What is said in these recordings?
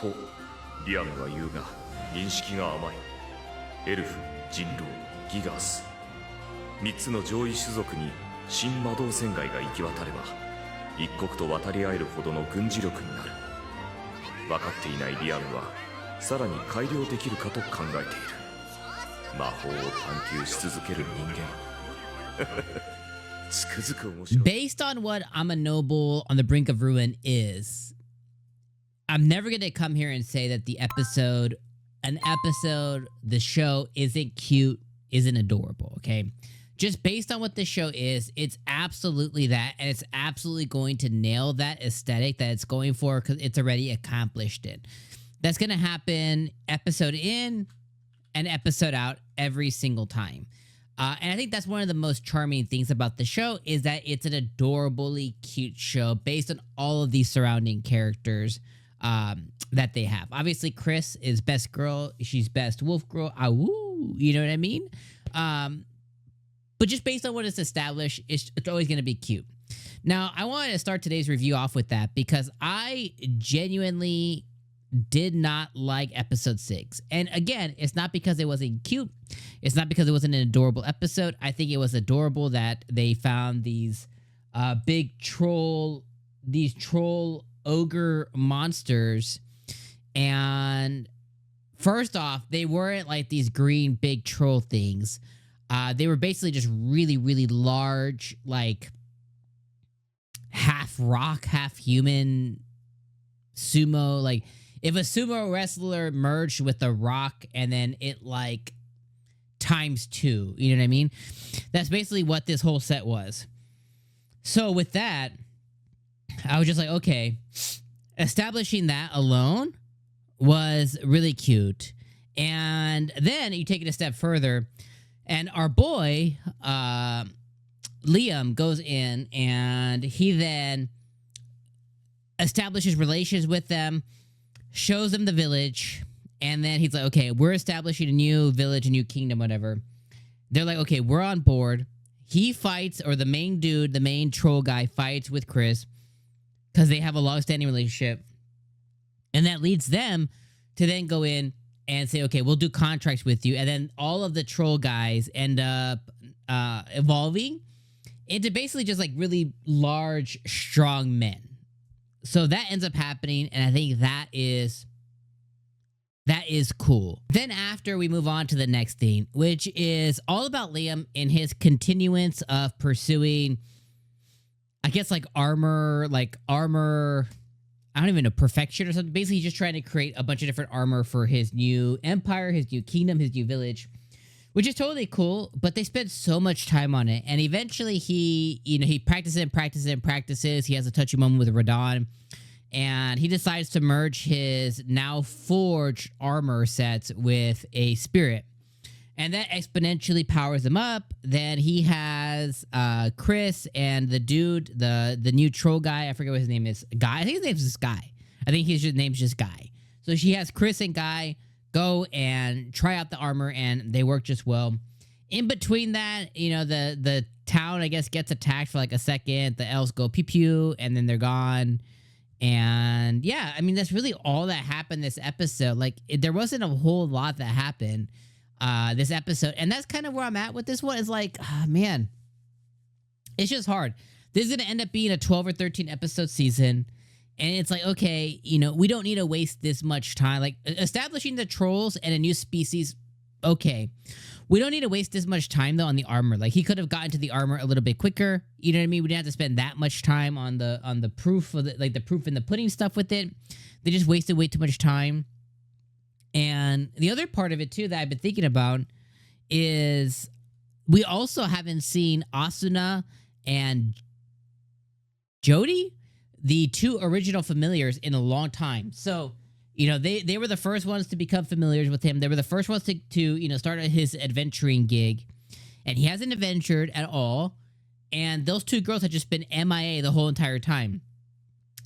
とリアムは言うが認識が甘い。エルフ、人狼、ギガース3つの上位種族に新魔導船街が行き渡れば一国と渡り合えるほどの軍事力になる。分かっていないリアムはさらに改良できるかと考えている。魔法を探求し続ける人間。つくづく面白い。 Based on what I'm a Noble on the Brink of Ruin is, I'm never going to come here and say that the show isn't cute, isn't adorable, okay? Just based on what the show is, it's absolutely that, and it's absolutely going to nail that aesthetic that it's going for because it's already accomplished it. That's going to happen episode in and episode out every single time. And I think that's one of the most charming things about the show is that it's an adorably cute show based on all of these surrounding characters that they have. Obviously, Chris is best girl. She's best wolf girl. Awoo, you know what I mean? But just based on what it's established, it's always going to be cute. Now, I wanted to start today's review off with that because I genuinely did not like episode 6. And again, it's not because it wasn't cute. It's not because it wasn't an adorable episode. I think it was adorable that they found these big troll ogre monsters. And first off, they weren't like these green big troll things. They were basically just really, really large, like half rock, half human sumo. Like if a sumo wrestler merged with a rock and then it like times 2, you know what I mean? That's basically what this whole set was. So with that, I was just like, okay, establishing that alone was really cute. And then you take it a step further, and our boy, Liam, goes in and he then establishes relations with them, shows them the village, and then he's like, okay, we're establishing a new village, a new kingdom, whatever. They're like, okay, we're on board. He fights, or the main dude, the main troll guy fights with Chris because they have a long-standing relationship. And that leads them to then go in and say, okay, we'll do contracts with you. And then all of the troll guys end up evolving into basically just like really large, strong men. So that ends up happening, and I think that is cool. Then after, we move on to the next thing, which is all about Liam in his continuance of pursuing, I guess, like armor, I don't even know, perfection or something. Basically, he's just trying to create a bunch of different armor for his new empire, his new kingdom, his new village, which is totally cool, but they spend so much time on it. And eventually he practices. He has a touchy moment with Radon, and he decides to merge his now forged armor sets with a spirit. And that exponentially powers him up. Then he has Chris and the dude, the new troll guy. I forget what his name is. Guy. I think his name's just Guy. I think his name's just Guy. So she has Chris and Guy go and try out the armor, and they work just well. In between that, you know, the town, I guess, gets attacked for like a second. The elves go pew pew, and then they're gone. And yeah, I mean, that's really all that happened this episode. Like, there wasn't a whole lot that happened this episode. And that's kind of where I'm at with this one. Is like, oh, man, it's just hard. This is going to end up being a 12 or 13 episode season. And it's like, okay, you know, we don't need to waste this much time. Like, establishing the trolls and a new species, okay. We don't need to waste this much time, though, on the armor. Like, he could have gotten to the armor a little bit quicker. You know what I mean? We didn't have to spend that much time on the proof of the proof in the pudding stuff with it. They just wasted way too much time. And the other part of it, too, that I've been thinking about is we also haven't seen Asuna and Jody, the two original familiars, in a long time. So, you know, they were the first ones to become familiars with him. They were the first ones to you know, start his adventuring gig. And he hasn't adventured at all. And those two girls have just been MIA the whole entire time.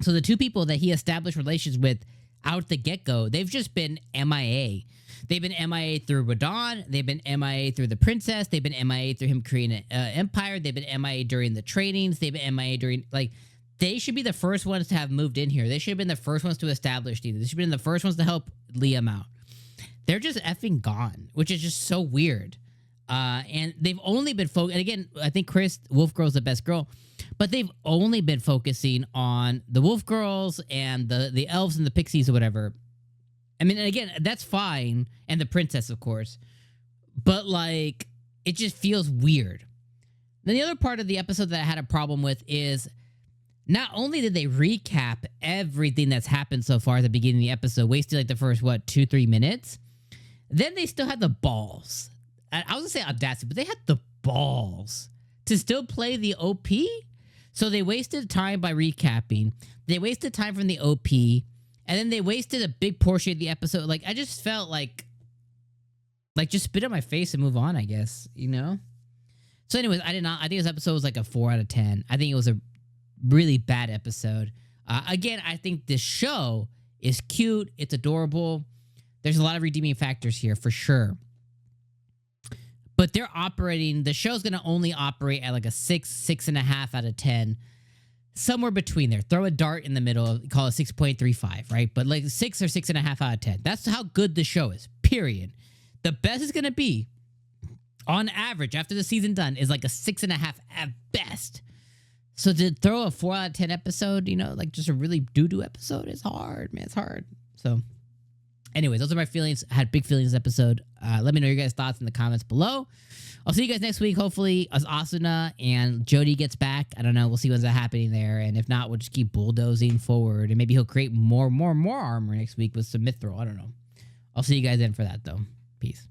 So the two people that he established relations with out the get-go, they've just been MIA. They've been MIA through Radon. They've been MIA through the princess. They've been MIA through him creating an empire. They've been MIA during the trainings. They've been MIA during, like, they should be the first ones to have moved in here. They should have been the first ones to establish these. They should have been the first ones to help Liam out. They're just effing gone, which is just so weird. And they've only been and again, I think Chris Wolf Girl's the best girl, but they've only been focusing on the Wolf Girls and the elves and the pixies or whatever. I mean, and again, that's fine, and the princess, of course, but like it just feels weird. Then the other part of the episode that I had a problem with is not only did they recap everything that's happened so far at the beginning of the episode, wasted like the first, 2-3 minutes, then they still had the balls. I was gonna say audacity, but they had the balls to still play the OP. So they wasted time by recapping. They wasted time from the OP, and then they wasted a big portion of the episode. Like, I just felt like just spit on my face and move on, I guess, you know? So anyways, I think this episode was like a 4 out of 10. I think it was a really bad episode. Again, I think this show is cute. It's adorable. There's a lot of redeeming factors here for sure. But the show's going to only operate at like a 6.5 out of 10. Somewhere between there. Throw a dart in the middle, call it 6.35, right? But like 6 or 6.5 out of 10. That's how good the show is, period. The best it's going to be, on average, after the season done, is like a 6.5 at best. So to throw a 4 out of 10 episode, you know, like just a really doo-doo episode, is hard, man. It's hard. So anyways, those are my feelings. I had big feelings this episode. Let me know your guys' thoughts in the comments below. I'll see you guys next week. Hopefully, as Asuna and Jody gets back. I don't know. We'll see what's happening there. And if not, we'll just keep bulldozing forward. And maybe he'll create more armor next week with some mithril. I don't know. I'll see you guys then for that, though. Peace.